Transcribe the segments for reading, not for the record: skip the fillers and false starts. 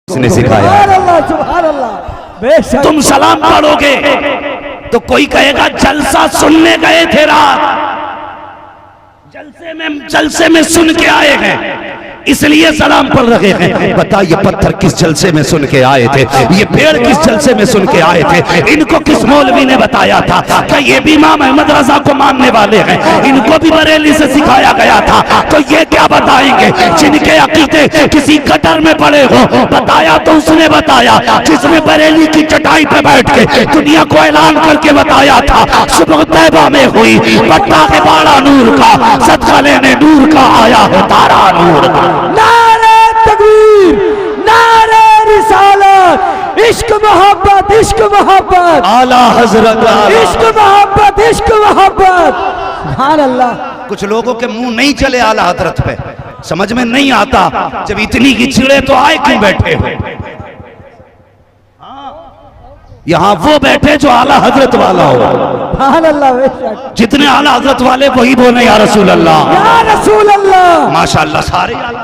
उसने सिखाया। तुम सलाम पढ़ोगे तो कोई कहेगा जलसा सुनने गए थे रात, जलसे में सुन के आए हैं इसलिए सलाम पढ़ रहे हैं। बता ये पत्थर किस जलसे में सुन के आए थे, ये पेड़ किस जलसे में सुन के आए थे, इनको किस मौलवी ने बताया था कि ये भी इमाम अहमद रजा को मानने वाले हैं, इनको भी बरेली से सिखाया गया था, तो ये क्या बताएंगे जिनके अकीदे किसी गटर में पड़े हो। बताया तो उसने बताया जिसने बरेली की चटाई पे बैठ के दुनिया को ऐलान करके बताया था सुबह तैबा में हुई पट्टा के बाड़ा नूर का, सदका लेने नूर का आया है तारा नूर का। नारे तकबीर, नारे रिसालत, इश्क मोहब्बत, इश्क मोहब्बत, आला हजरत, इश्क मोहब्बत, इश्क मोहब्बत। सुभान अल्लाह। कुछ लोगों के मुंह नहीं चले आला हजरत पे, समझ में नहीं आता जब इतनी की चिड़े तो आए क्यों बैठे हो। यहाँ वो बैठे जो आला हजरत वाला हो। सुभान अल्लाह। बेशक जितने आला हजरत वाले वही बोले या रसूल अल्लाह, या रसूल अल्लाह। माशाअल्लाह सारे आला।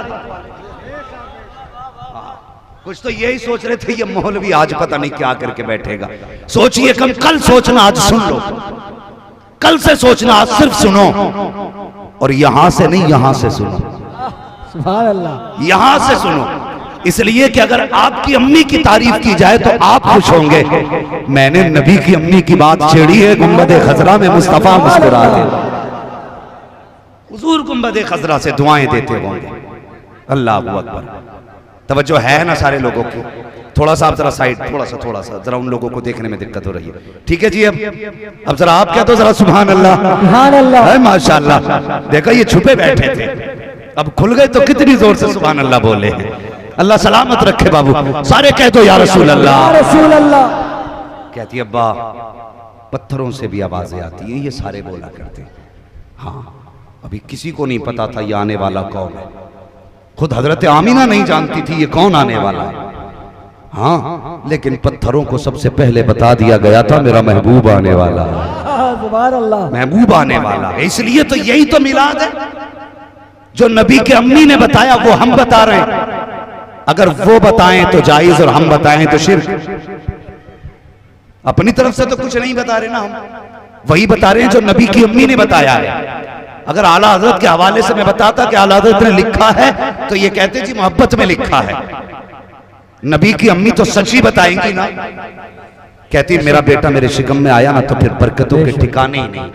कुछ तो यही सोच रहे थे ये मौलवी आज पता नहीं क्या करके बैठेगा। सोचिए कल सोचना, आज सुन लो, कल से सोचना, आज सिर्फ सुनो और यहां से नहीं यहां से सुनो। सुभान अल्लाह। यहां से सुनो इसलिए कि अगर आपकी अम्मी की तारीफ की जाए तो आप खुश होंगे। मैंने नबी की अम्मी की बात छेड़ी है, गुंबद खजरा में मुस्तफा मुस्कुरा दे। हुजूर गुंबद खजरा से दुआएं देते होंगे। अल्लाह अकबर। तवज्जो है ना सारे लोगों की। थोड़ा सा आप जरा साइड, थोड़ा सा जरा उन लोगों को देखने में दिक्कत हो रही है। ठीक है जी, अब जरा आप क्या तो जरा सुभान अल्लाह, सुभान अल्लाह, माशाअल्लाह। देखा ये छुपे बैठे थे, अब खुल गए तो कितनी जोर से सुभान अल्लाह बोले हैं। अल्लाह सलामत रखे बाबू, सारे कह दो या रसूल अल्लाह, या रसूल अल्लाह। कहती अब्बा पत्थरों से भी आवाजें आती है, ये सारे बोला करते। हाँ अभी किसी को नहीं पता था ये आने वाला कौन है, खुद हजरत आमीना नहीं जानती थी ये कौन आने वाला है। हाँ लेकिन पत्थरों को सबसे पहले बता दिया गया था मेरा महबूब आने वाला है, सुभान अल्लाह। महबूब आने वाला है। इसलिए तो यही तो मिलाद है, जो नबी के अम्मी ने बताया वो हम बता रहे हैं। अगर वो बताएं तो जायज और हम बताएं तो शिर्क। अपनी तरफ से तो कुछ नहीं बता रहे ना, हम वही बता रहे हैं जो नबी की अम्मी ने बताया है। अगर आला हजरत के हवाले से मैं बताता कि आला हजरत ने लिखा है तो ये कहते जी मोहब्बत में लिखा है। नबी की अम्मी तो सच ही बताएंगी ना। कहती मेरा बेटा मेरे शिकम में आया ना तो फिर बरकतों के ठिकाने ही नहीं।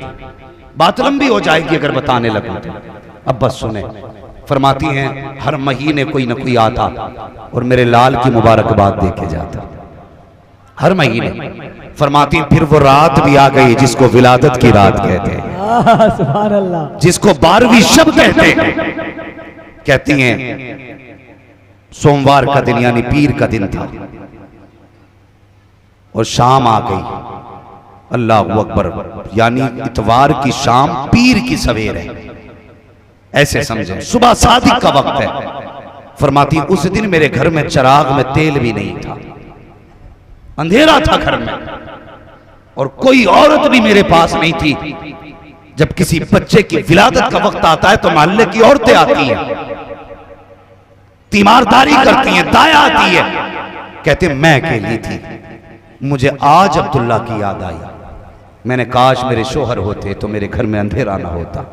बात लंबी हो जाएगी अगर बताने लगूं तो। अब बस सुने, फरमाती हैं हर महीने कोई ना कोई आता और मेरे लाल की मुबारकबाद दे के जाता, हर महीने। फरमाती फिर वो रात भी आ गई जिसको विलादत की रात कहते हैं, सुभान अल्लाह, जिसको 12वीं शब कहते हैं। कहती हैं सोमवार का दिन यानी पीर का दिन था और शाम आ गई। अल्लाह अकबर, यानी इतवार की शाम पीर की सवेर है, ऐसे समझे। सुबह सादिक का वक्त है। फरमाती उस दिन मेरे घर में चिराग में तेल भी नहीं था, अंधेरा था घर में और कोई औरत भी मेरे पास नहीं थी। जब किसी बच्चे की विलादत का वक्त आता है तो मोहल्ले की औरतें आती हैं, तीमारदारी करती हैं, दाया आती है। कहते मैं अकेली थी, मुझे आज अब्दुल्ला की याद आई। मैंने काश मेरे शोहर होते तो मेरे घर में अंधेरा ना होता,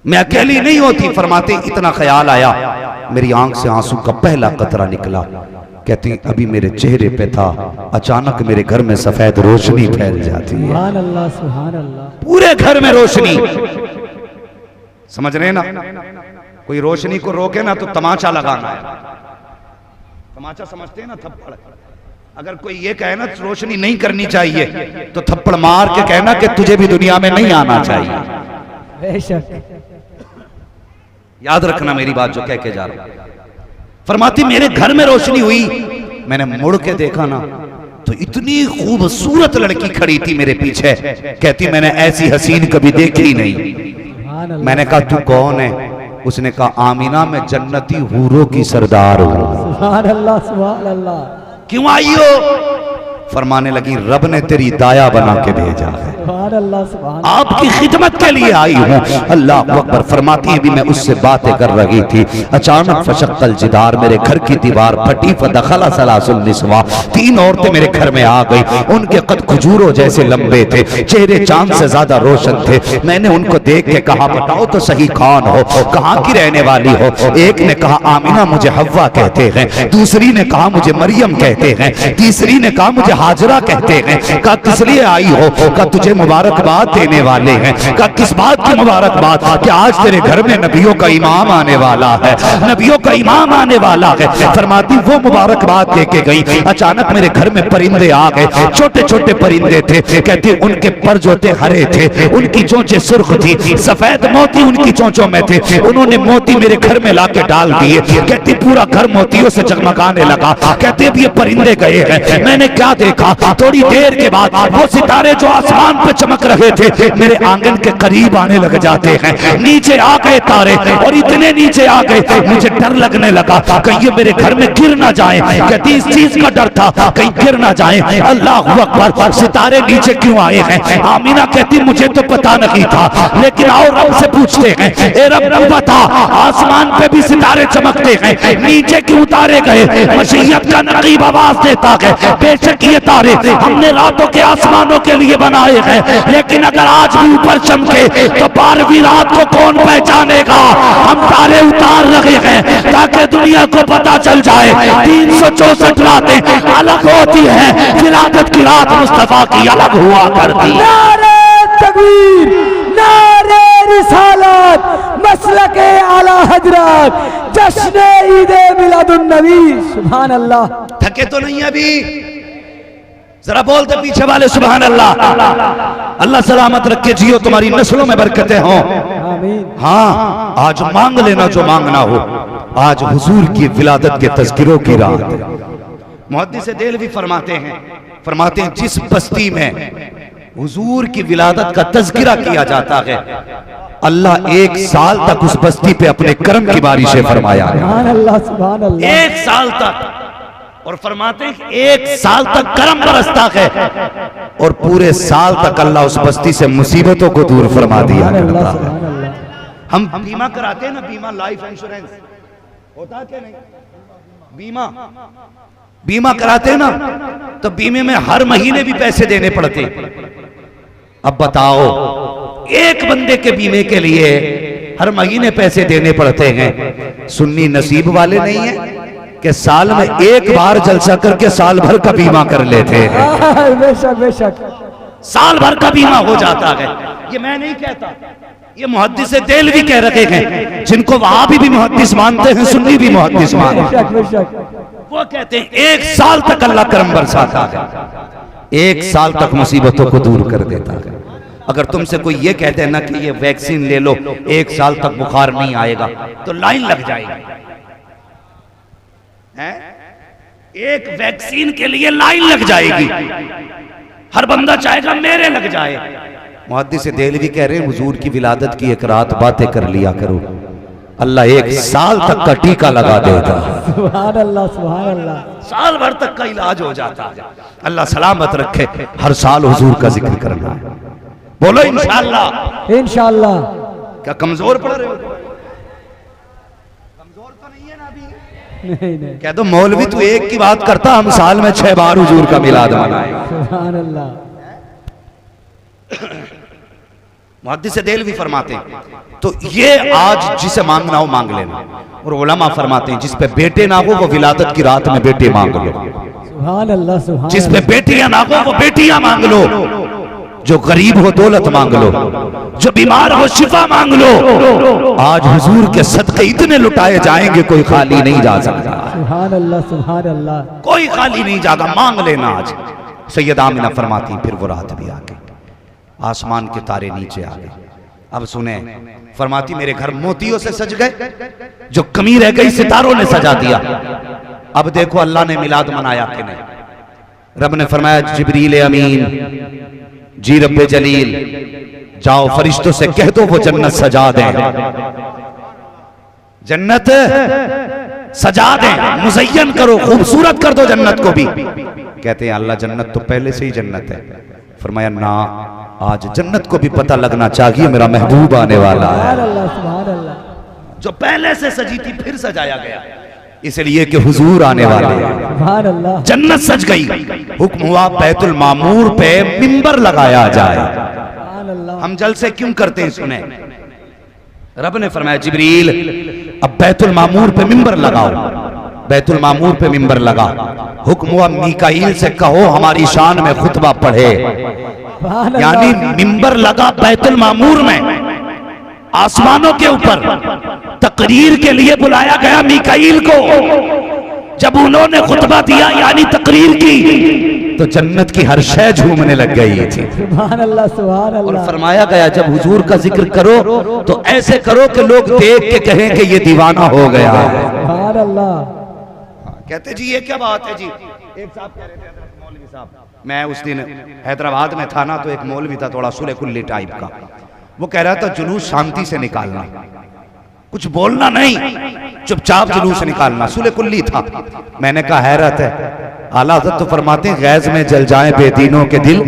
मैं अकेली नहीं होती। फरमाते इतना ख्याल आया, मेरी आंख से आंसू का पहला कतरा निकला। कहती अभी मेरे चेहरे पे था, अचानक मेरे घर में सफेद रोशनी फैल जाती है। सुभान अल्लाह, सुभान अल्लाह। पूरे घर में रोशनी, समझ रहे ना। कोई रोशनी को रोके ना तो तमाचा लगाना है, तमाचा समझते हैं ना, थप्पड़। अगर कोई ये कहे ना रोशनी नहीं करनी चाहिए तो थप्पड़ मार के कहना कि तुझे भी दुनिया में नहीं आना चाहिए। बेशक याद रखना मेरी बात जो कह के जा रहा हूं। फरमाती मेरे घर में रोशनी हुई, मैंने मुड़ के देखा ना तो इतनी खूबसूरत लड़की खड़ी थी मेरे पीछे। कहती मैंने ऐसी हसीन कभी देखी नहीं। मैंने कहा तू कौन है? उसने कहा आमीना मैं जन्नती हूरों की सरदार हूं। सुभान अल्लाह, सुभान अल्लाह। क्यों आई हो? फरमाने लगी रब ने तेरी दाया बना के भेजा है, सुभान अल्लाह, सुभान आपकी खिदमत के लिए आई हूँ। अल्लाह अकबर। फरमाती है भी मैं उससे बातें कर रही थी, अचानक फशक्कल जिदार, मेरे घर की दीवार फटी, फदखला सलासुल निस्वा, 3 औरतें मेरे घर में आ गई। उनके कद खजूरों जैसे लंबे थे, चेहरे चांद से ज्यादा रोशन थे। मैंने उनको देख के कहा बताओ तो सही कौन हो, कहाँ की रहने वाली हो? एक ने कहा आमिना मुझे हव्वा कहते हैं, दूसरी ने कहा मुझे मरियम कहते हैं, तीसरी ने कहा मुझे हाजरा कहते हैं। कहा किस लिए आई हो? कहा तुझे मुबारकबाद देने वाले हैं। कहा किस बात की मुबारकबाद? कि आज तेरे घर में नबियों का इमाम आने वाला है, नबियों का इमाम आने वाला है। फरमाती वो मुबारकबाद दे के गई। अचानक मेरे घर में परिंदे आ गए, छोटे छोटे परिंदे थे। कहती उनके पर जो थे हरे थे, उनकी चोंचें सुर्ख थी, सफेद मोती उनकी चोंचों में थे। उन्होंने मोती मेरे घर में लाके डाल दिए। कहती पूरा घर मोतियों से जगमगाने लगा। कहती अब ये परिंदे गए हैं। मैंने क्या देखा? थोड़ी देर के बाद वो सितारे जो आसमान पे चमक रहे थे मेरे आंगन के करीब आने लग जाते हैं। नीचे आ गए तारे, और इतने नीचे आ गए मुझे डर लगने लगा कहीं ये मेरे घर में गिर ना जाए। कहती इस चीज का डर था कहीं गिर ना जाए। अल्लाह अकबर। सितारे नीचे क्यों आए हैं? आमीना कहती मुझे तो पता नहीं था, लेकिन आओ रब से पूछते हैं। ए रब रब बता, आसमान पे भी सितारे चमकते हैं, नीचे क्यों उतारे गए? मशीयत का नकीब आवाज देता है बेशक ये तारे हमने रातों के आसमानों के लिए बनाए हैं, लेकिन अगर आज भी ऊपर चमके तो 12वीं रात को कौन पहचानेगा? हम तारे उतार रहे हैं ताकि दुनिया को पता चल जाए 364 रातें अलग होती हैं, विलादत की रात मुस्तफा की अलग हुआ करती है। नारे तकबीर, नारे रिसालत, मसलके आला हजरत, जश्न ईद मिलादुन नबी। सुभान अल्लाह। थके तो नहीं अभी? जरा बोलते पीछे वाले सुभान अल्लाह। अल्लाह सलामत रखे, जियो, तुम्हारी नस्लों में बरकतें हों। आमीन। हाँ, आज मांग लेना जो मांगना हो। आज हुजूर की विलादत के तज़किरों की रात। मुहद्दिस देलवी फरमाते हैं जिस बस्ती में हुजूर की विलादत का तज़किरा किया जाता है, अल्लाह 1 साल तक उस बस्ती पे अपने करम की बारिशें फरमाया है। सुभान अल्लाह, सुभान अल्लाह। 1 साल तक। और फरमाते हैं 1 साल तक करम बरसता है, और पूरे साल तक अल्लाह उस बस्ती से मुसीबतों को दूर फरमा दिया करता है। हम बीमा कराते हैं ना, बीमा, लाइफ इंश्योरेंस होता क्या नहीं? बीमा कराते हैं ना, तो बीमे में हर महीने भी पैसे देने पड़ते। अब बताओ, एक बंदे के बीमे के लिए हर महीने पैसे देने पड़ते हैं। सुन्नी नसीब वाले नहीं है कि साल में एक बार जलसा करके साल भर का बीमा कर लेते हैं। बेशक बेशक, साल भर का बीमा हो जाता है। ये मैं नहीं कहता, ये मुहद्दिस देलवी कह रहे हैं, जिनको वहाबी भी मुहद्दिस मानते हैं, सुन्नी भी मुहद्दिस मानते हैं। बेशक बेशक। वो कहते हैं 1 साल तक अल्लाह करम बरसाता है, 1 साल तक मुसीबतों को दूर कर देता है। अगर तुमसे कोई ये कहते हैं ना कि ये वैक्सीन ले लो, 1 साल तक बुखार नहीं आएगा, तो लाइन लग जाएगी। एक वैक्सीन के लिए लाइन लग जाएगी, हर बंदा चाहेगा मेरे लग जाए। मुहद्दिस देलवी कह रहे हैं हुजूर की विलादत की 1 रात बातें कर लिया करो, अल्लाह 1 साल तक का टीका लगा देता। सुभान अल्लाह, सुभान अल्लाह। साल भर तक का इलाज हो जाता है। अल्लाह सलामत रखे, हर साल हुजूर का जिक्र करना है। बोलो इंशाअल्लाह। इंशाअल्लाह। क्या कमजोर पड़ रहे हो? कमजोर तो नहीं है ना अभी? नहीं नहीं। कह दो मौलवी तू एक की बात करता, हम साल में 6 बार हुजूर का मिलाद मनाए। सुभान अल्लाह। मुहद्दिस देलवी फरमाते हैं तो ये आज जिसे मांगना हो मांग लेना। और उलमा फरमाते हैं जिस पे बेटे ना हो वो विलादत की रात में बेटे मांग लो। सुभान अल्लाह, सुभान। जिस पे बेटियां ना हो वो बेटियां मांग लो। जो गरीब हो दौलत मांग लो, जो बीमार हो शिफा मांग लो। आज हुजूर के सदके इतने लुटाए जाएंगे कोई खाली नहीं जा सकता। सुभान अल्लाह, सुभान अल्लाह। कोई खाली नहीं जाएगा, मांग लेना आज। सैयदा आमिना फरमाती फिर वो रात भी आ गई, आसमान के तारे नीचे आ गए। अब सुने, फरमाती मेरे घर मोतियों से सज गए, जो कमी रह गई सितारों ने सजा दिया। अब देखो अल्लाह ने मिलाद मनाया कि नहीं। रब ने फरमाया जिब्रील अमीन जी रब्बे जलील जाओ फरिश्तों से कह दो वो जन्नत सजा दें, जन्नत सजा दें, मुज़य्यन करो, खूबसूरत कर दो जन्नत को भी। कहते हैं अल्लाह जन्नत तो पहले से ही जन्नत है। फरमाया ना, आज जन्नत को भी पता लगना चाहिए मेरा महबूब आने वाला है। सुभान अल्लाह। जो पहले से सजी थी फिर सजाया गया, इसलिए कि हुजूर आने वाले हैं। सुभान अल्लाह। जन्नत सज गई, हुक्म हुआ बैतुल मामूर पे मिंबर लगाया जाए। सुभान अल्लाह। हम जलसे क्यों करते हैं सुने, रब ने फरमाया जिब्रील अब बैतुल मामूर पे मिंबर लगाओ। बैतुल मामूर पे मिंबर लगा, हुक्म हुआ मीकाईल से कहो हमारी शान में खुतबा पढ़े। सुभान यानी अल्लाह। मिंबर लगा बैतुल मामूर में, आसमानों के ऊपर तकरीर के लिए बुलाया गया मीकाईल को। जब उन्होंने खुतबा दिया यानी तकरीर की, तो जन्नत की हर शय झूमने लग गई थी। सुभान अल्लाह। सुभान और अल्लाह। फरमाया गया जब हुजूर का जिक्र करो तो ऐसे करो कि लोग देख के कहें कि ये दीवाना हो गया है। सुभान अल्लाह। कहते जी ये क्या बात है जी। एक साहब कह रहे थे, मौलवी साहब, मैं उस दिन हैदराबाद में था ना, तो एक मौलवी था थोड़ा सुले कुल्ली टाइप का, वो कह रहा था जुलूस शांति से निकालना, कुछ बोलना नहीं, चुपचाप जुलूस निकालना, सुले कुल्ली था। मैंने कहा हैरत है, आला हज़रत तो फरमाते हैं गैज़ में जल जाएं बेदीनों के दिल,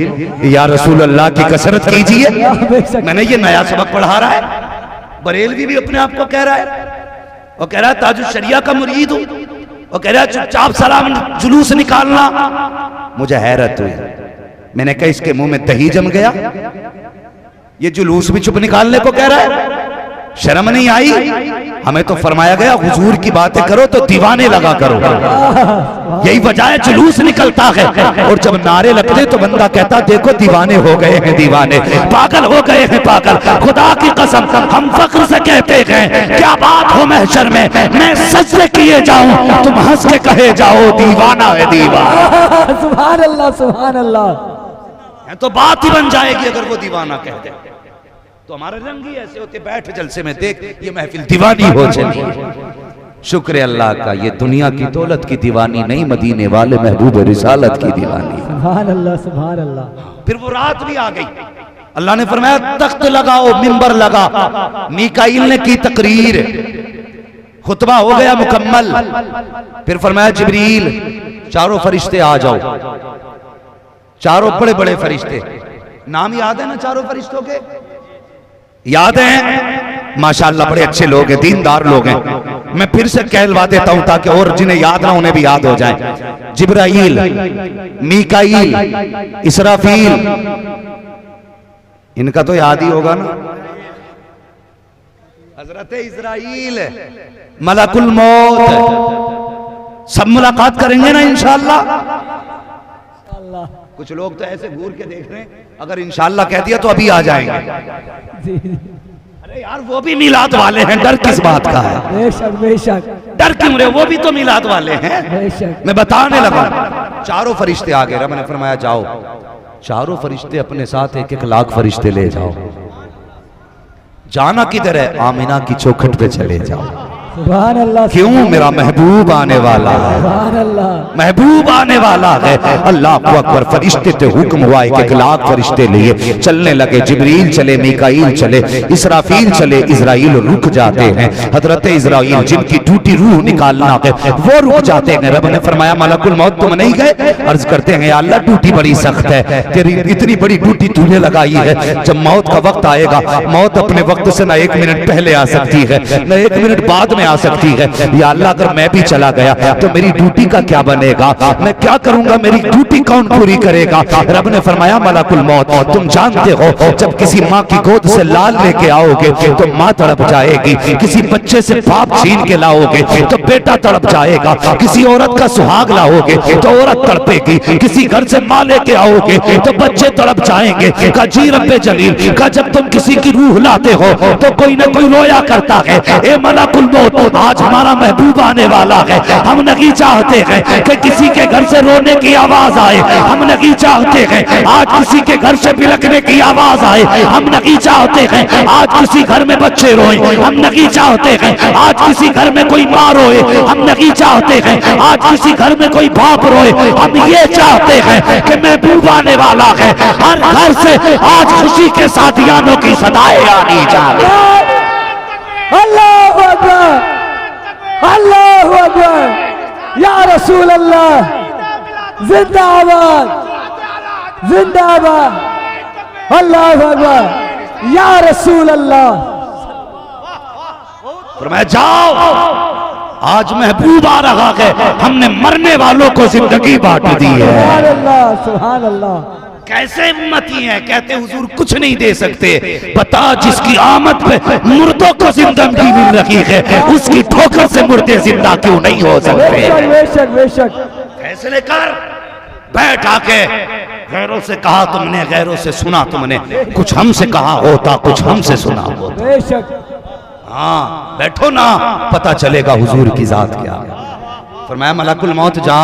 या रसूल अल्लाह की कसरत कीजिए। मैंने ये नया सबक पढ़ा रहा है। बरेलवी भी अपने आप को कह रहा है, वो कह रहा है ताजुल शरिया का मुरीद हूं, वो कह रहा है चुपचाप सलाम जुलूस निकालना। मुझे हैरत हुई, मैंने कहा इसके मुंह में दही जम गया, ये जुलूस भी चुप निकालने को कह रहा है, शर्म नहीं आई। हमें तो फरमाया गया हुजूर की बातें करो तो दीवाने लगा करो, यही वजह है जुलूस निकलता है। और जब नारे लगते तो बंदा कहता देखो दीवाने हो गए हैं, दीवाने पागल हो गए हैं, पागल। खुदा की कसम हम फख्र से कहते हैं क्या बात हो महशर में, मैं सजदे किए जाऊं तुम हंस के कहे जाओ दीवाना है दीवाना। सुभान अल्लाह। सुभान अल्लाह। तो बात ही बन जाएगी अगर वो दीवाना कह दे। तो हमारे रंग ही ऐसे होते, बैठ जलसे में देख ये महफिल दीवानी हो चली। शुक्र अल्लाह का, ये दुनिया की दौलत की दीवानी नहीं, मदीने वाले महबूब रिसालत की दीवानी। सुभान अल्लाह। सुभान अल्लाह। फिर वो रात भी आ गई, अल्लाह ने फरमाया तख्त लगाओ, मिंबर लगा। मीकाईल ने की तकरीर, खुतबा हो गया मुकम्मल। फिर फरमाया जिब्रील चारों फरिश्ते आ जाओ। चारों बड़े बड़े फरिश्ते, नाम याद है ना चारों फरिश्तों के, याद हैं माशाअल्लाह, बड़े अच्छे लोग हैं, दीनदार लोग हैं। मैं फिर से कहलवा देता हूं ताकि और जिन्हें याद ना उन्हें भी याद हो जाए। जिब्राईल, मीकाईल, इसराफील, इनका तो याद ही होगा ना। हजरत इजराइल, मलकुल मौत, सब मुलाकात करेंगे ना इंशाअल्लाह। कुछ लोग तो ऐसे घूर के देख रहे हैं, अगर इंशाअल्लाह कह दिया तो अभी आ जाएंगे। अरे यार वो भी मिलाद वाले हैं, डर किस बात का है। बेशक बेशक। डर क्यों रहे, वो भी तो मिलाद वाले हैं। बेशक। मैं बताने लगा, चारों फरिश्ते आ गए। रब ने फरमाया जाओ चारों फरिश्ते अपने साथ 1-1 लाख फरिश्ते ले जाओ। जाना किधर है, आमिना की चौखट पे चले जाओ। सुभान अल्लाह। क्यों, मेरा महबूब आने वाला है, सुभान अल्लाह। महबूब आने वाला है। अल्लाह को अकबर, फरिश्ते थे, हुक्म हुआ 1-1 लाख फरिश्ते लिए चलने लगे। जिब्रील चले, मीकाईल चले, इसराफील चले, इजराइल रुक जाते हैं। हजरत इजराइल जिनकी ड्यूटी रूह निकालना है वो रुक जाते हैं। रब ने फरमाया मलकुल मौत तुम नहीं गए। अर्ज करते हैं अल्लाह ड्यूटी बड़ी सख्त है, तेरी इतनी बड़ी ड्यूटी तूने लगाई है, जब मौत का वक्त आएगा मौत अपने वक्त से ना 1 मिनट पहले आ सकती है ना 1 मिनट बाद में आ सकती है। या अल्लाह अगर मैं भी चला गया तो मेरी ड्यूटी का क्या बनेगा, मैं क्या करूंगा, मेरी ड्यूटी कौन पूरी करेगा। रब ने फरमाया मलकुल मौत तुम जानते हो जब किसी माँ की गोद से लाल लेके आओगे तो माँ तड़प जाएगी, किसी बच्चे से बाप छीन के लाओगे तो बेटा तड़प जाएगा, किसी औरत का सुहाग लाओगे तो औरत तड़पेगी, किसी घर से माँ लेके आओगे तो बच्चे तड़प जाएंगे। का जी रब्बे जलील का जब तुम किसी की रूह लाते हो तो कोई ना कोई रोया करता है। ए मलकुल मौत आज हमारा महबूब आने वाला है, हम नहीं चाहते हैं कि किसी के घर से रोने की आवाज आए, हम नहीं चाहते हैं आज किसी के घर से बिलखने की आवाज आए, हम नहीं चाहते हैं आज किसी घर में बच्चे रोए, हम नहीं चाहते हैं आज किसी घर में कोई माँ रोए, हम नहीं चाहते हैं आज किसी घर में कोई बाप रोए। हम ये चाहते हैं कि महबूब आने वाला है, हर घर से आज खुशी के साथियानों की सदाएं आनी चाहिए। अल्लाहु अकबर। अल्लाहु अकबर। या रसूल अल्लाह। जिंदाबाद जिंदाबाद अल्लाह अकबर या रसूल अल्लाह। फरमाया जाओ, आज महबूब आ रहा है, हमने मरने वालों को जिंदगी बांट दी है। सुभान अल्लाह सुभान अल्लाह। कैसे उम्मती हैं? कहते हुजूर कुछ नहीं दे सकते, बता जिसकी आमद पे मुर्दों को जिंदगी मिल रही है, उसकी ठोकर से मुर्दे जिंदा क्यों नहीं हो सकते? बेशक बेशक बेशक। फैसले कर, बैठ आके। गैरों से कहा तुमने, गैरों से सुना तुमने, कुछ हमसे कहा होता, कुछ हमसे सुना होता। बेशक। हाँ बैठो ना, पता चलेगा हुजूर की जात क्या है। फरमाया मलकुल मौत जा,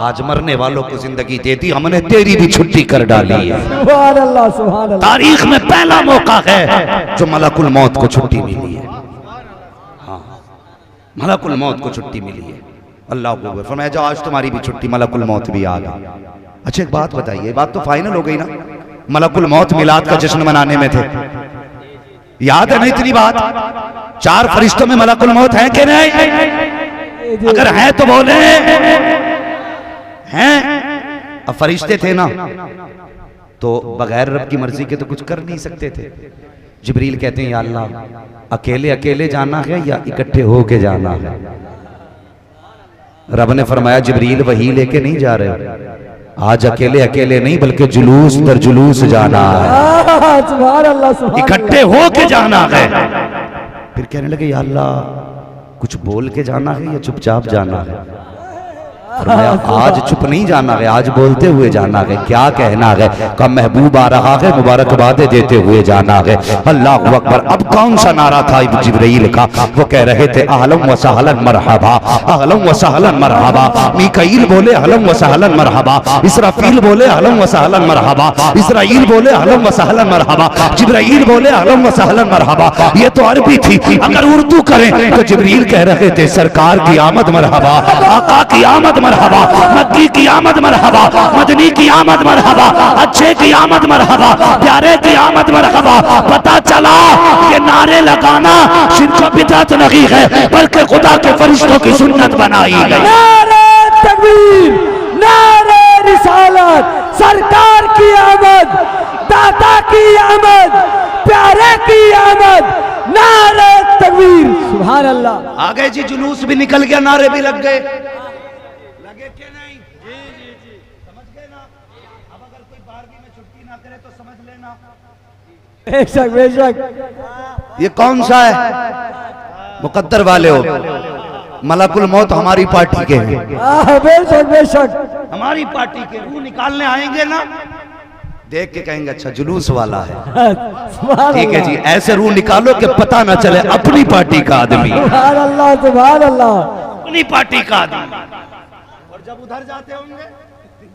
आज मरने वालों को जिंदगी दे दी, हमने तेरी भी छुट्टी कर डाली है। सुभान अल्लाह सुभान अल्लाह। तारीख में पहला मौका है जो मलकुल मौत को छुट्टी मिली है। हाँ मलकुल मौत को छुट्टी मिली है। अल्लाह को फरमाया जाओ, आज तुम्हारी भी छुट्टी, मलकुल मौत भी आ गई। अच्छा एक बात बताइए, बात तो फाइनल हो गई ना? मलकुल मौत मिलाद का जश्न मनाने में थे, याद है ना इतनी बात? 4 फरिश्तों में मलकुल मौत है कि नहीं? अगर है तो बोले हैं। अब फरिश्ते थे ना, तो बगैर रब की मर्जी के तो कुछ कर नहीं सकते थे। जिब्रील कहते हैं या अल्लाह अकेले अकेले जाना है या इकट्ठे होके जाना है? रब ने फरमाया जिब्रील वही लेके नहीं जा रहे, आज अकेले अकेले नहीं बल्कि जुलूस दर जुलूस जाना है, सुभान अल्लाह सुभान। इकट्ठे होके जाना है। फिर कहने लगे या अल्लाह कुछ बोल के जाना है या चुपचाप जाना है? फरमाया आज चुप नहीं जाना है, आज बोलते हुए जाना है। क्या कहना है? कहा महबूब आ रहा है, मुबारकबादें देते हुए जाना है। अल्लाह अकबर। अब कौन सा नारा था जिब्रील का? वो कह रहे थे अहलन व सहलन मरहबा, अहलन व सहलन मरहबा। मीकाईल बोले अहलन व सहलन मरहबा, इसराफील बोले अहलन व सहलन मरहबा, इस्राईल बोले अहलन व सहलन मरहबा, जिब्राईल बोले अहलन व सहलन मरहबा। ये तो अरबी थी, अगर उर्दू करें तो जिब्रील कह रहे थे सरकार की आमद मरहबा, आका की आमद मरहबा, मक्की की आमद मरहबा, मदनी की आमद मरहबा, अच्छे की आमद मरहबा, प्यारे की आमद मरहबा। पता चला ये नारे लगाना शिर्क व बिदअत नहीं है, बल्कि खुदा के फरिश्तों की सुन्नत बनाई गई। नारे तकबीर, नारे रिसालत, सरकार की आमद, दाता की आमद, प्यारे की आमद, नारे तकबीर। सुभान अल्लाह। आ गए जी, जुलूस भी निकल गया, नारे भी लग गए। लगे कि नहीं? जी समझ गए ना? अब अगर कोई 12वीं में छुट्टी ना करे तो समझ लेना बेशक बेशक। ये कौन सा है? मुकद्दर वाले हो, मलकुल मौत हमारी पार्टी के हैं। बेशक बेशक। हमारी पार्टी के रूह निकालने आएंगे ना, देख के कहेंगे अच्छा जुलूस वाला है। ठीक है जी, ऐसे रूह निकालो कि पता ना चले अपनी पार्टी का आदमी, सुभान अल्लाह सुभान अल्लाह। अपनी पार्टी का आदमी। और जब उधर जाते होंगे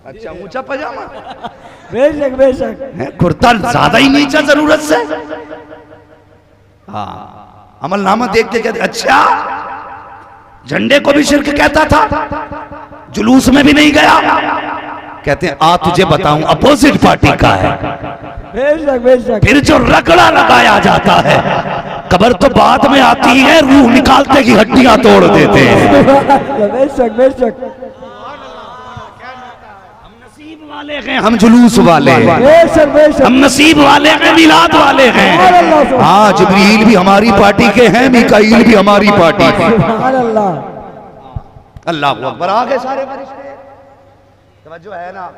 अच्छा ऊंचा पजामा, बेशक बेशक। कुर्ता ज्यादा ही नीचा जरूरत से। हाँ अमलनामा देखते कहते अच्छा झंडे को भी शिर्क कहता था, जुलूस में भी नहीं गया। कहते हैं आ तुझे बताऊं अपोजिट पार्टी का है। बेशक बेशक। फिर जो रगड़ा लगाया जाता है, कब्र तो बाद में आती है, रूह निकालते ही हड्डियां तोड़ देते हैं। बेशक बेशक। हम नसीब वाले हैं, हम जुलूस वाले हैं, बेशक बेशक। हम नसीब वाले हैं, मिलाद वाले हैं। हाँ जिब्रील भी हमारी पार्टी के हैं, मीकाईल भी हमारी पार्टी के। सुभान अल्लाह। अल्लाह अकबर। आ गए सारे फरिश्ते, तवज्जो है ना?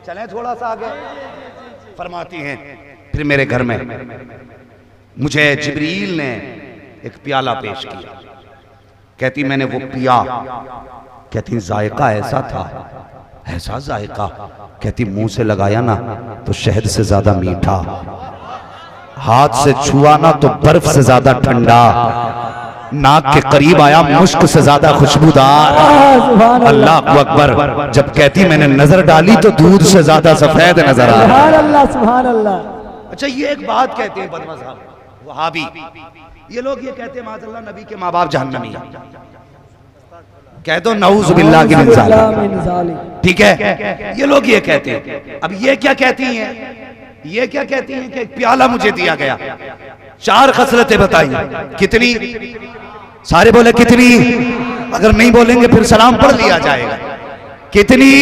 चलें थोड़ा सा आगे। फरमाती हैं फिर मेरे घर में मुझे जिब्रील ने एक प्याला पेश किया। कहती मैंने वो पिया, कहती जायका ऐसा था, ऐसा जायका, कहती मुंह से लगाया ना तो शहद से ज्यादा मीठा, हाथ से छुआ ना तो बर्फ से ज्यादा ठंडा, नाक के करीब आया मुश्क से ज्यादा खुशबूदार। अल्लाह अकबर। जब कहती मैंने नजर डाली तो दूध से ज्यादा सफेद नजर आया। सुभान अल्लाह सुभान अल्लाह। अच्छा ये एक बात कहते हैं बदमज़हब वहाबी, ये लोग ये कहते हैं माज़अल्लाह नबी के माँ बाप जहन्नमी है। कह दो नऊज़ बिल्लाहि मिन ज़ालिक। ठीक है, ये लोग ये कहते हैं। अब ये क्या कहती हैं? ये क्या कहती हैं कि एक प्याला मुझे दिया गया, 4 खसलतें बताई। कितनी? सारे बोले कितनी? अगर नहीं बोलेंगे फिर सलाम पढ़ लिया जाएगा। कितनी?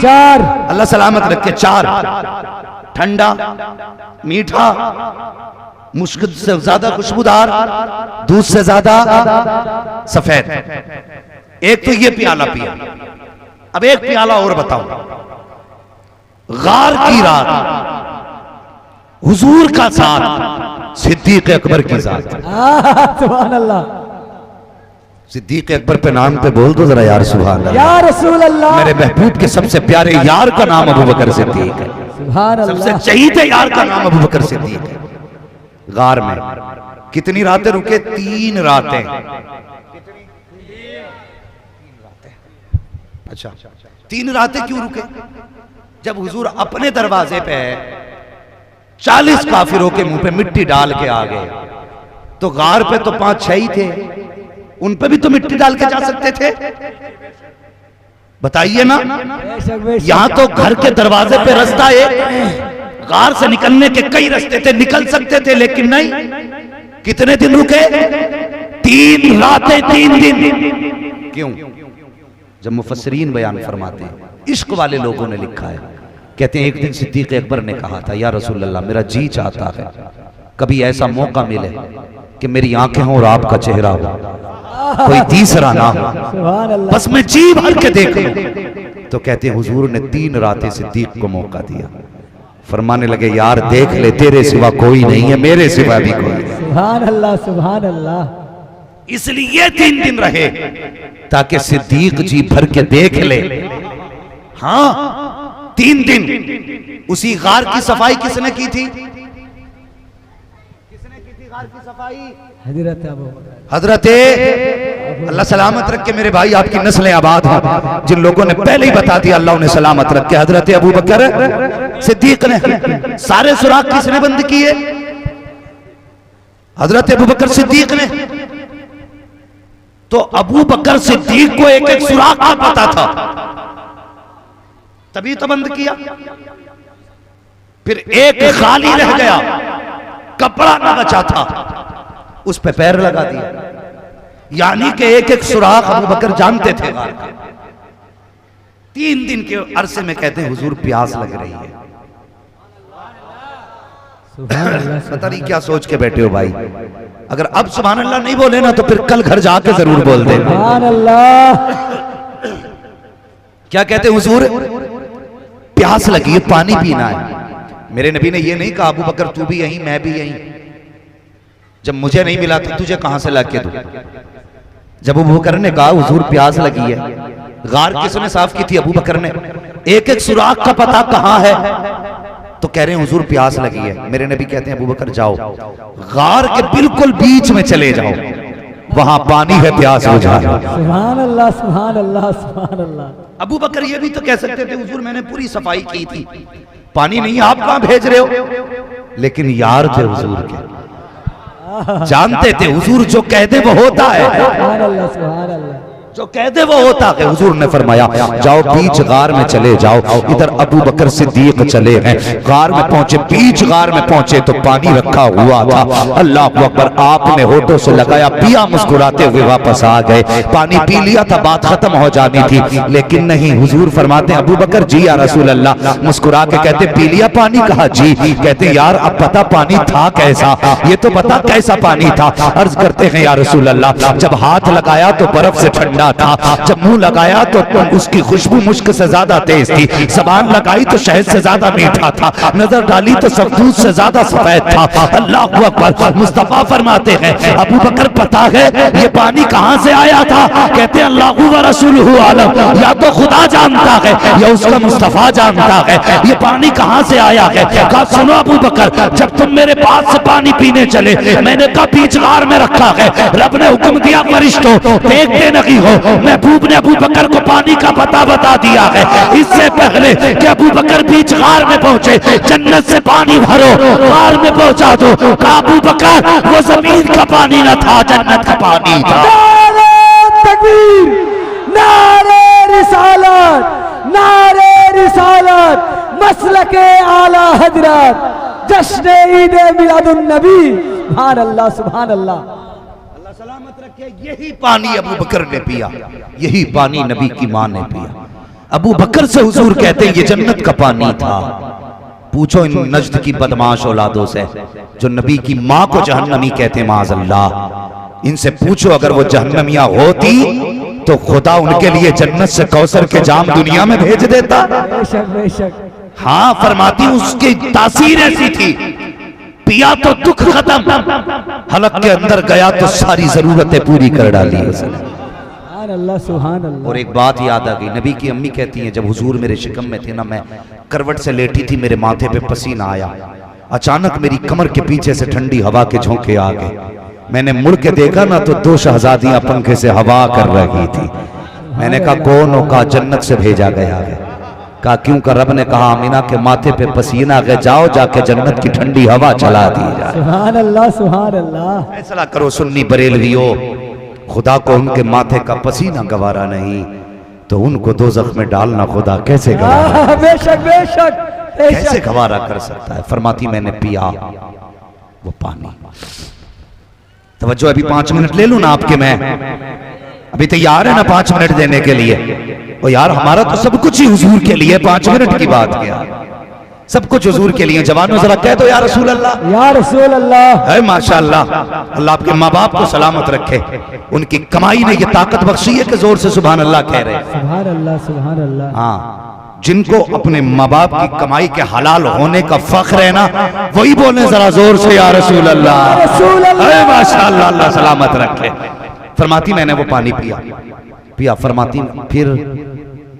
4। अल्लाह सलामत रखे। 4। ठंडा, मीठा, मुश्क से ज्यादा खुशबूदार, दूध से ज्यादा सफेद। एक तो ये प्याला पिया। अब एक प्याला और बताओ। गार की रात, हुजूर का साथ, सिद्दीक अकबर की जात। सुभान अल्लाह। सिद्दीक अकबर पे नाम पे बोल दो जरा यार, सुभान अल्लाह। या रसूल अल्लाह। मेरे महबूब के सबसे प्यारे यार का नाम अबू बकर सिद्दीक है। सुभान सबसे अल्लाह। चहीते यार का नाम अबू बकर सिद्दीक है। गार में कितनी रातें रुके? 3 रातें। अच्छा, 3 रातें क्यों रुके? जब हुजूर अपने दरवाजे पे 40 काफिरों के मुंह पे मिट्टी डाल के आ गए, तो गार पे तो 5-6 ही थे, उन पे भी तो मिट्टी डाल के जा सकते थे। बताइए ना। बेशक, बेशक। यहां तो घर के दरवाजे पे रास्ता है, गार से निकलने के कई रास्ते थे, निकल सकते थे, लेकिन नहीं। कितने दिन रुके? 3 रातें 3 दिन। क्यों? जब मुफस्सिरीन बयान फरमाते हैं, इश्क वाले लोगों ने लिखा है, कहते हैं एक दिन सिद्दीक अकबर ने कहा था, या रसूल अल्लाह, मेरा जी चाहता है कभी ऐसा मौका मिले कि मेरी आंखें हों और आपका चेहरा हो, कोई तीसरा ना हो, सुभान अल्लाह। बस मैं जी भर के देख लूं। तो कहते हैं हुजूर ने 3 रातें सिद्दीक को मौका दिया। फरमाने लगे, यार देख ले, तेरे सिवा कोई नहीं है, मेरे सिवा भी कोई नहीं। सुभान अल्लाह, सुभान अल्लाह। इसलिए 3 दिन रहे ताकि सिद्दीक जी भर के देख ले। हाँ, 3 दिन। उसी गार की सफाई किसने की थी? किसने की थी गार की सफाई? हजरत अबू बकर। हजरत अल्लाह सलामत रख के मेरे भाई, आपकी नस्लें आबाद हो। जिन लोगों ने पहले ही बता दिया, अल्लाह उन्हें सलामत रख के। हजरत अबू बकर सिद्दीक ने सारे सुराख किसने बंद किए? हजरत अबू बकर सिद्दीक ने। तो अबू बकर सिद्दीक को एक एक सुराख का पता था, तभी तो बंद किया। फिर एक खाली रह गया, कपड़ा ना बचा था, उस पे पैर लगा दिया। यानी कि एक एक सुराख अबू बकर जानते थे। 3 दिन के अरसे में कहते हैं हुजूर प्यास लग रही है। सुभान अल्लाह। पता नहीं क्या सोच के बैठे हो भाई। अगर अब सुभान अल्लाह नहीं बोले ना, तो फिर कल घर जाके जरूर बोल देना। सुभान अल्लाह। क्या कहते हैं हुजूर, प्यास लगी है, पानी पीना है। मेरे नबी ने ये नहीं कहा अबू बकर तू भी यहीं मैं भी यहीं, जब मुझे नहीं मिला तो तुझे कहां से ला के दूं। जब अबू बकर ने कहा हुजूर प्यास लगी है, गार किसने साफ की थी? अबू बकर ने। एक एक सुराख का पता कहां है, तो कह रहे हैं हुजूर प्यास लगी है। मेरे नबी कहते हैं अबू बकर जाओ, गार के बिल्कुल बीच में चले जाओ, वहां पानी है, प्यास बुझा। सुभान अल्लाह, सुभान अल्लाह, सुभान अल्लाह। अबू बकर ये भी तो कह सकते थे हुजूर मैंने पूरी सफाई की थी, पानी नहीं, आप कहां भेज रहे हो? लेकिन यार थे हुजूर के, जानते थे हुजूर जो कह दे वो होता है, सुभान अल्लाह, सुभान अल्लाह। जो कह दे वो होता है। हुजूर ने फरमाया जाओ बीच गार में चले जाओ। इधर अबू बकर सिद्दीक चले हैं, गार में पहुंचे, बीच गार में पहुंचे तो पानी रखा हुआ था। अल्लाह अकबर, आपने होठों से लगाया, पिया, मुस्कुराते हुए वापस आ गए। पानी पी लिया था, बात खत्म हो जानी थी, लेकिन नहीं। हुजूर फरमाते अबू बकर जी या रसूल अल्लाह, मुस्कुरा के कहते पी लिया पानी? कहा जी। कहते यार अब पता पानी था कैसा, ये तो बता कैसा पानी था। अर्ज करते हैं या रसूल अल्लाह, जब हाथ लगाया तो बर्फ से ठंडा था, जब मुंह लगाया तो उसकी खुशबू मुश्क से ज्यादा तेज थी, जबान लगाई तो शहद से ज्यादा मीठा था, नजर डाली तो सफदूद से ज्यादा सफेद था। अल्लाह अकबर। मुस्तफा फरमाते हैं अबू बकर पता है ये पानी कहां से आया था? कहते अल्लाह व रसूलुहु आलम, या तो खुदा जानता है या उसका मुस्तफा जानता है, ये पानी कहां से आया है। कहा सुनो अबू बकर, जब तुम मेरे पास से पानी पीने चले, मैंने कहा बीच गार में रखा है, रब ने हुक्म दिया फरिश्तों देखते नहीं हो, महबूब ने अबू बकर को पानी का पता बता दिया है। इससे पहले कि अबू बकर बीच गार में पहुंचे, जन्नत से पानी भरो, गार में पहुंचा दो। कहा अबू बकर वो जमीन का पानी न था, जन्नत का पानी था। नारे तकबीर, नारे रिसालत, नारे रिसालत, मसलके आला हजरत, जश्न ईद मिलादुन नबी। सुभान अल्लाह, सुभान अल्लाह। सलामत रखे। यही पानी अबू बकर ने पिया, यही पानी नबी की मां ने पिया। अबू बकर से हुजूर कहते हैं ये जन्नत का पानी था। पूछो इन नज्द की बदमाश औलादों से जो नबी की माँ को जहन्नमी कहते हैं माज़अल्लाह, इनसे पूछो अगर वो जहन्नमिया होती तो खुदा उनके लिए जन्नत से कौसर के जाम दुनिया में भेज देता। बेशक बेशक। हाँ, फरमाती उसकी तासीर ऐसी थी, पिया तो दुख खत्म, हलक के अंदर गया तो सारी जरूरतें पूरी कर डाली उसने। सुभान अल्लाह सुभान अल्लाह। और एक बात याद आ गई, नबी की अम्मी कहती हैं जब हुजूर मेरे शिकम में थे ना, मैं करवट से लेटी थी, मेरे माथे पे पसीना आया, अचानक मेरी कमर के पीछे से ठंडी हवा के झोंके आ गए। मैंने मुड़ के देखा ना तो 2 शहजादियां पंखे से हवा कर रही थी। मैंने कहा कौन हो? कहा जन्नत से भेजा गया है। कहा क्यों? का रब ने कहा अमीना के माथे पे पसीना गए, जाओ जाके जन्नत की ठंडी हवा चला दी जाए। सुभान अल्लाह सुभान अल्लाह। फैसला करो सुन्नी बरेलवियों, खुदा को उनके माथे का पसीना गवारा नहीं तो उनको दोज़ख में डालना खुदा कैसे गवारा, बेशक बेशक कैसे गवारा कर सकता है। फरमाती मैंने पिया वो पानी। तवज्जो, अभी 5 मिनट ले लूं ना आपके, मैं अभी तैयार है ना 5 मिनट देने के लिए? ओ यार हमारा तो सब कुछ ही हुजूर के लिए, 5 मिनट की बात क्या, सब कुछ हुजूर के लिए। जवानों जरा कह दो या रसूल अल्लाह, या रसूल अल्लाह। है माशाअल्लाह। अल्लाह आपके माँ बाप को सलामत रखे, उनकी कमाई ने ये ताकत बख्शी है कि जोर से सुभान अल्लाह कह रहे हैं। सुभान अल्लाह सुभान अल्लाह। हाँ, जिनको अपने माँ बाप की कमाई के हलाल होने का फख्र है ना, वही बोले जरा जोर से या रसूल अल्लाह, रसूल अल्लाह। माशाअल्लाह, अल्लाह सलामत रखे। फरमाती मैंने वो पानी पिया पिया। फरमाती फिर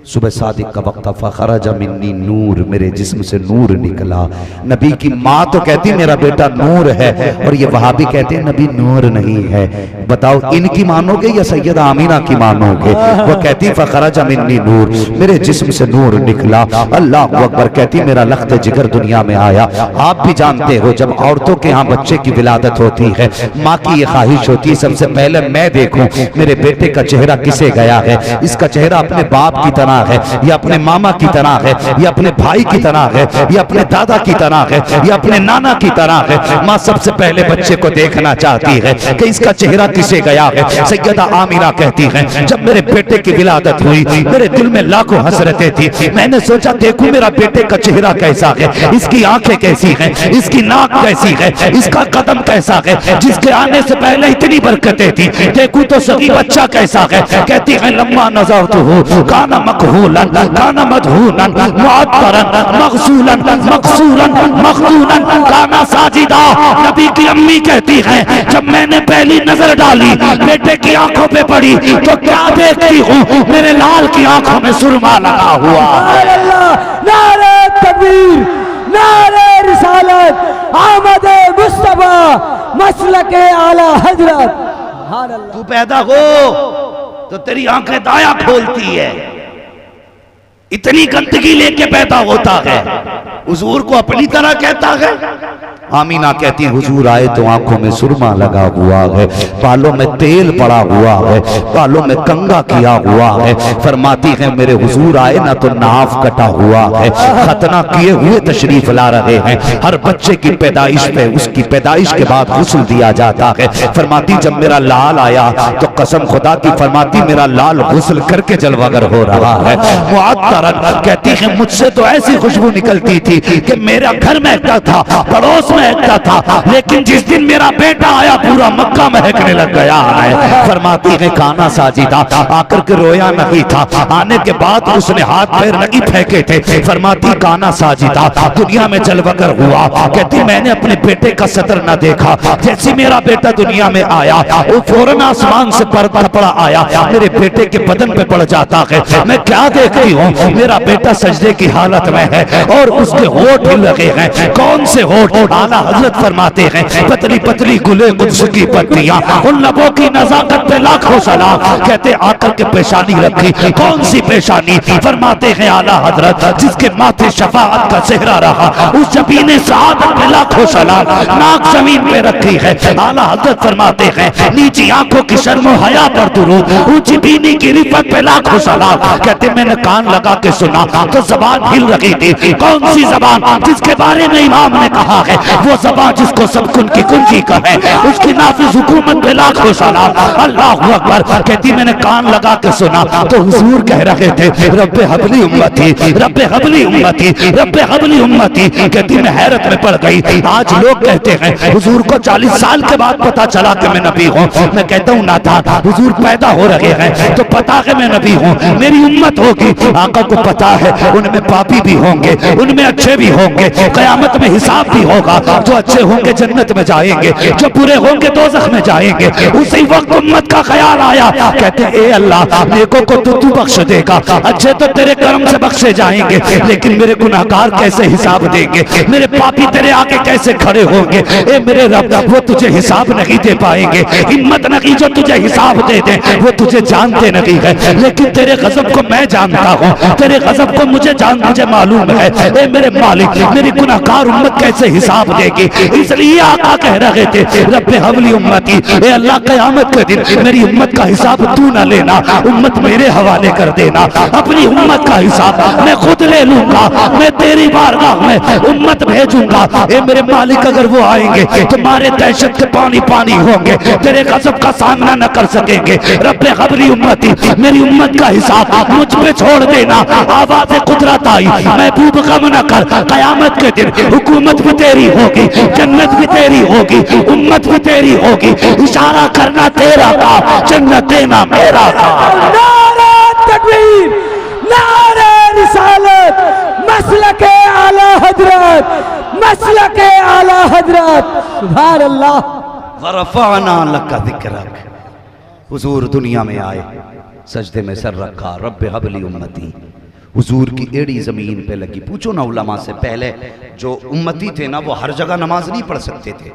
सुबह सादिक का वक्त, फखरज मिन्नी नूर, मेरे जिस्म से नूर निकला। नबी की माँ तो कहती मेरा बेटा नूर है, और ये वहाबी कहते हैं नबी नूर नहीं है। बताओ इनकी मानोगे या सैयदा आमीना की मानोगे? वो कहती फखरज मिन्नी नूर, मेरे जिस्म से नूर निकला। अल्लाह अकबर। कहती मेरा लख्त जिगर दुनिया में आया। आप भी जानते हो जब औरतों के यहाँ बच्चे की विलादत होती है, माँ की ये ख्वाहिश होती है सबसे पहले मैं देखूं मेरे बेटे का चेहरा किसे गया है, इसका चेहरा अपने बाप की तरह है, या अपने मामा की तरह है, या अपने भाई की तरह है, या अपने दादा की तरह है, या अपने नाना की तरह है। माँ सबसे पहले बच्चे को देखना चाहती है कि इसका चेहरा किसे गया है। सैयदा आमिना कहती है जब मेरे बेटे की विलादत हुई मेरे दिल में लाखों हसरतें थी। मैंने सोचा देखूं मेरा बेटे का चेहरा कैसा है, इसकी आंखें कैसी हैं, इसकी नाक कैसी है, इसका कदम कैसा है, जिसके आने से पहले इतनी बरकतें थी। देखूं तो सही बच्चा कैसा है। कहती है लम्मा नज़रतुहु काना मकहूलन काना मदहूनन मुअत्तरन मग़सूलन मक़सूरन मख़दूनन काना साजिदा। नबी की अम्मी कहती है जब मैंने पहली नजर डाली बेटे की आंखों पे पड़ी तो क्या देखती हूँ, मेरे लाल की आंखों में सुरमा लगा हुआ। नारे तकबीर, नारे रिसालत, आमद मुस्तफा, मसलके आला हजरत। तू पैदा हो तो तेरी आंखें दाया खोलती है, इतनी गंदगी लेके पैदा होता है, हुजूर को अपनी तरह कहता है। आमीना कहती है हुजूर आए तो आंखों में सुरमा लगा हुआ है, बालों में तेल पड़ा हुआ है, बालों में कंगा किया हुआ है। फरमाती है मेरे हुजूर आए ना तो नाफ कटा हुआ है, खतना किए हुए तशरीफ ला रहे हैं। हर बच्चे की पैदाइश पे उसकी पैदाइश के बाद गुस्ल दिया जाता है। फरमाती जब मेरा लाल आया तो कसम खुदा की, फरमाती मेरा लाल गुस्ल करके जलवागर हो रहा है। मुअत्तरन कहती है मुझसे तो ऐसी खुशबू निकलती थी कि मेरा घर महकता था, पड़ोस महकता था, लेकिन जिस दिन मेरा बेटा आया पूरा मक्का महकने लग गया है। फरमाती है काना साजिदा, आकर के रोया नहीं था, आने के बाद उसने हाथ पैर नहीं फेंके थे। फरमाती काना साजिदा, दुनिया में जलवगर हुआ। कहती मैंने अपने बेटे का सतर न देखा, जैसे मेरा बेटा दुनिया में आया वो फौरन आसमान से कपड़ा आया मेरे बेटे के बदन पे पड़ जाता है। मैं क्या देखती हूँ, मेरा बेटा सजदे की हालत में है और उसके होठ लगे हैं। कौन से होठ? आला हजरत फरमाते हैं पतली पतली गुले कुद्स की पत्तियां, उन लबों की नजाकत पे लाखों सलाम। कहते आकर के पेशानी रखी, कौन सी पेशानी? फरमाते हैं आला हजरत जिसके माथे शफाअत का चेहरा रहा, उस जबीने सआदत पे लाखों सलाम। नाक जमीन पे रखी है। आला हजरत फरमाते हैं नीची आंखों की शर्म हया पर दुरूद, ऊंची बीनी की रिफत पे लाखों सलाम। कहते मैंने कान लगा के सुना तो जबान हिल रही थी। कौन सी जबान? जिसके बारे में इमाम ने कहा है वो ज़बान जिसको सब कुन की कुंजी का है, उसकी नाफिज हुकूमत पे लाखों सलाम। अल्लाह अकबर। कहती मैंने कान लगा के सुना तो हुजूर कह रहे थे रब्बे हबली उम्मती, रब्बे हबली उम्मती, रब्बे हबली उम्मती। कहती मैं हैरत में पड़ गई। आज लोग कहते हैं हुजूर को 40 साल के बाद पता चला कि मैं नबी हूँ। मैं कहता हूँ ना था, हुजूर पैदा हो रहे हैं तो पता है मैं नबी हूँ, मेरी उम्मत होगी। आका को पता है उनमें पापी भी होंगे, उनमें अच्छे भी होंगे, कयामत में हिसाब भी होगा। जो अच्छे होंगे जन्नत में जाएंगे, जो बुरे होंगे दोज़ख में जाएंगे। उसी वक्त उम्मत का ख्याल आया, कहते ए अल्लाह नेकों को तो तू बख्श देगा, अच्छे तो तेरे करम से बख्शे जाएंगे, लेकिन मेरे गुनाहगार कैसे हिसाब देंगे, मेरे पापी तेरे आगे कैसे खड़े होंगे। ए मेरे रब, वो तुझे हिसाब नहीं दे पाएंगे। हिम्मत नहीं जो तुझे हिसाब दे दे, वो तुझे जानते नहीं है, लेकिन तेरे गजब को मैं जानता हूँ, तेरे गजब को मुझे मालूम है। ए मेरे मालिक, मेरी गुनाहगार उम्मत कैसे हिसाब देगी। इसलिए आका कह रहे थे रब्बे हवली उम्मती, ए अल्लाह क़यामत के दिन मेरी उम्मत का हिसाब तू ना लेना, उम्मत मेरे हवाले कर देना। अपनी उम्मत का हिसाब मैं खुद ले लूंगा, मैं तेरी बारगाह में उम्मत भेजूंगा। ए मेरे मालिक, अगर वो आएंगे तुम्हारे दहशत के पानी पानी होंगे, तेरे गजब का सामना न कर सकेंगे। रब्बे हबली उम्मती, मेरी उम्मत का हिसाब मुझ पे छोड़ देना। आवाज़ कुदरत आई, महबूब गम न कर, क़यामत के दिन हुकूमत भी तेरी होगी, जन्नत भी तेरी होगी, उम्मत भी तेरी होगी। इशारा करना तेरा काम, जन्नत देना मेरा काम। नारे तकबीर, नारे रिसालत, मसलके आला हजरत, मसलके आला हजरत। सुभान अल्लाह। वरफ़अना लका ज़िक्रक। हुजूर दुनिया में आए, सजदे में सर रखा, रब्बे हबली उम्मती। हुजूर की एड़ी जमीन पे लगी। पूछो ना उलमा से, पहले जो उम्मती थे ना वो हर जगह नमाज नहीं पढ़ सकते थे,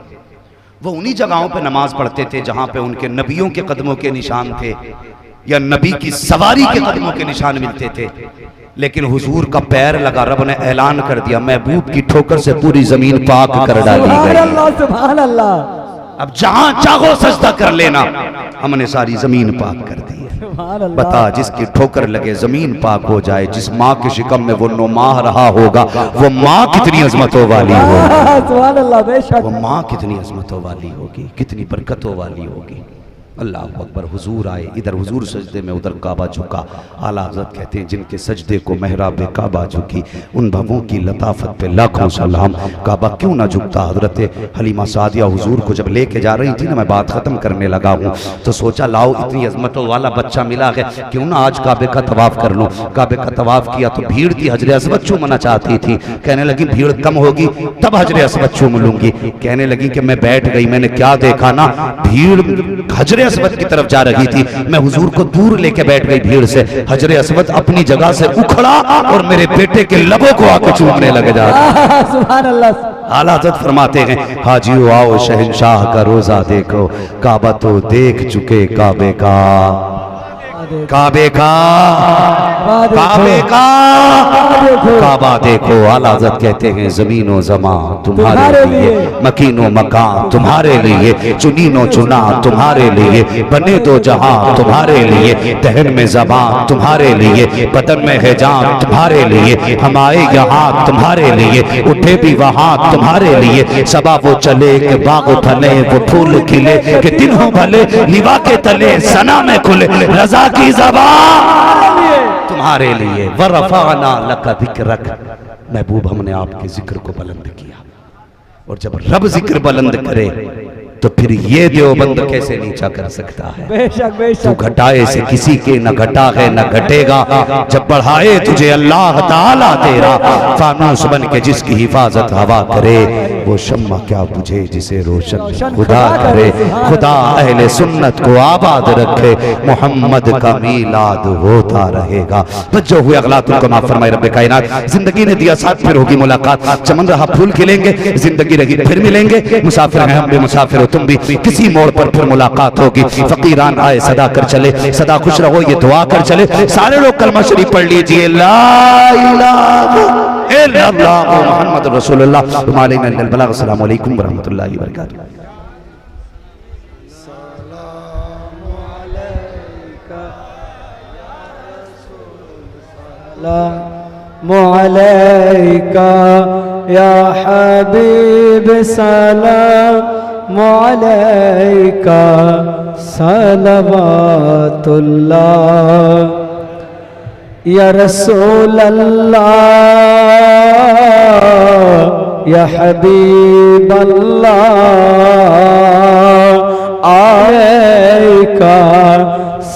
वो उन्हीं जगहों पे नमाज पढ़ते थे जहां पे उनके नबियों के कदमों के निशान थे या नबी की सवारी के कदमों के निशान मिलते थे। लेकिन हुजूर का पैर लगा, रब ने ऐलान कर दिया, महबूब की ठोकर से पूरी जमीन पाक कर डाली सुभान गई। अल्लाह, सुभान अल्लाह। अब जहां चाहो सजदा कर लेना, हमने सारी जमीन पाक कर दी है। सुभान अल्लाह। बता, जिसकी ठोकर लगे जमीन पाक हो जाए, जिस माँ के शिकम में वो 9 माह रहा होगा, वो माँ कितनी अजमतों वाली होगी, सुभान अल्लाह, बेशक। वो माँ कितनी अजमतों वाली होगी, कितनी बरकतों वाली होगी। अल्लाह अकबर। हुजूर आए, इधर हुजूर सजदे में, उधर काबा झुका। आला हज़रत कहते हैं जिनके सजदे को मेहराब काबा झुकी, उन भवों की लताफत पे लाखों सलाम। काबा क्यों ना झुकता। हजरत हलीमा सादिया हुजूर को जब लेके जा रही थी ना, मैं बात ख़त्म करने लगा हूँ, तो सोचा लाओ इतनी अजमतों वाला बच्चा मिला है, क्यों ना आज काबे का तवाफ़ कर लूँ। काबे का तवाफ़ किया तो भीड़ थी, हजरे अस्वद चूमना चाहती थी। कहने लगी भीड़ कम होगी तब हजरे अस्वद चूम लूंगी। कहने लगी कि मैं बैठ गई, मैंने क्या देखा ना, भीड़ हजरे अस्वद की तरफ जा रही थी, मैं हुजूर को दूर लेके बैठ गई भीड़ से। हजरे अस्वद अपनी जगह से उखड़ा और मेरे बेटे के लबों को आके चूमने लगे जा रहे। सुभान अल्लाह। आला हज़रत फरमाते हैं हाजियो आओ शहंशाह का रोजा देखो, काबा तो देख चुके काबे का, काबे का, काबे का, काबा देखो। आला हज़रत कहते हैं ज़मीनो ज़मा तुम्हारे लिए, मकीनो मकान तुम्हारे लिए, चुनीनो चुना तुम्हारे लिए, बने दो जहां तुम्हारे लिए, दहन में ज़बान तुम्हारे लिए, बदन में है जान तुम्हारे लिए, हम आए यहाँ तुम्हारे लिए, उठे भी वहाँ तुम्हारे लिए। सबा वो चले के बाग फले, वो फूल खिले के दिन हो भले, लिवा के तले सना में खुले, रजा की ज़बान तुम्हारे लिए। वरफ़अना लका ज़िक्रक। महबूब हमने आपके जिक्र को बुलंद किया, और जब रब जिक्र बुलंद करे तो फिर ये देवबंद कैसे नीचा कर सकता है। बेशक बेशक। तू घटाए से किसी के न घटा है न घटेगा, जब बढ़ाए तुझे अल्लाह ताला तेरा, फानूस बन के जिसकी हिफाजत हवा करे, वो शम्मा क्या बुझे जिसे रोशन खुदा करे। खुदा अहले सुन्नत को आबाद रखे, मोहम्मद का मीलाद होता रहेगा। बस जो हुए अगला तुमको माफ फरमाए रब्बे कायनात। जिंदगी ने दिया साथ, फिर होगी मुलाकात, चमन रहा फूल खिलेंगे, जिंदगी रही फिर मिलेंगे। मुसाफिर हैं हम भी, मुसाफिर हो तुम भी, किसी मोड़ पर फिर मुलाकात होगी। फकीरान आए सदा कर चले, सदा खुश रहो ये दुआ कर चले। सारे लोग कलमा शरीफ पढ़ लीजिए, ला इलाहा इल्लल्लाह मुहम्मद रसूलुल्लाह। अस्सलामु अलैकुम व रहमतुल्लाहि व बरकातहू। सलाम अलैका या हबीब सलाम अलैका सलवातुल्लाह या रसूल अल्लाह या हबीब अल्लाह अलैका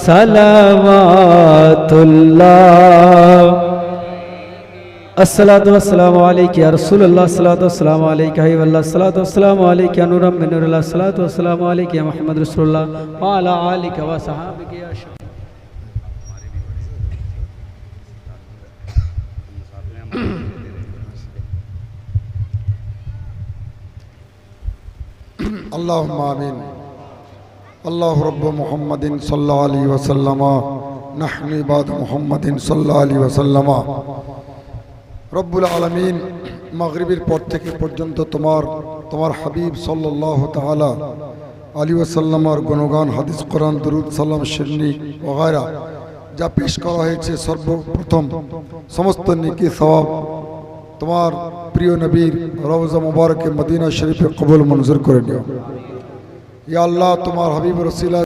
सलवातुल्लाह अस्सलातु वस्सलामु अलैका या रसूलल्लाह अस्सलातु वस्सलामु अलैका हबीबल्लाह अस्सलातु वस्सलामु अलैका या नूरम मिन नूरिल्लाह अस्सलातु वस्सलामु अलैका या मुहम्मद रसूलुल्लाह व अला आलिका व सहाबिका या अल्लाहुम्मा आमीन। अल्लाहु रब्ब मुहम्मदिन सल्लल्लाहु अलैहि वसल्लम नहनु इबाद मुहम्मदिन सल्लल्लाहु अलैहि वसल्लम। रब्बुल आलमीन मागरिबेर पर থেকে পর্যন্ত তোমার হাবিব সাল্লাল্লাহু তাআলা আলাইহি ওয়াসাল্লামের গুণগান হাদিস কোরআন দরুদ সালাম শিরনি ওগায়রা যা পেশ করা হয়েছে সর্বপ্রথম সমস্ত নেকি সওয়াব তোমার প্রিয় নবীর রওজা মুবারকে মদিনা শরীফে কবুল মঞ্জুর করে নিও। ইয়া আল্লাহ তোমার হাবিব রসিলা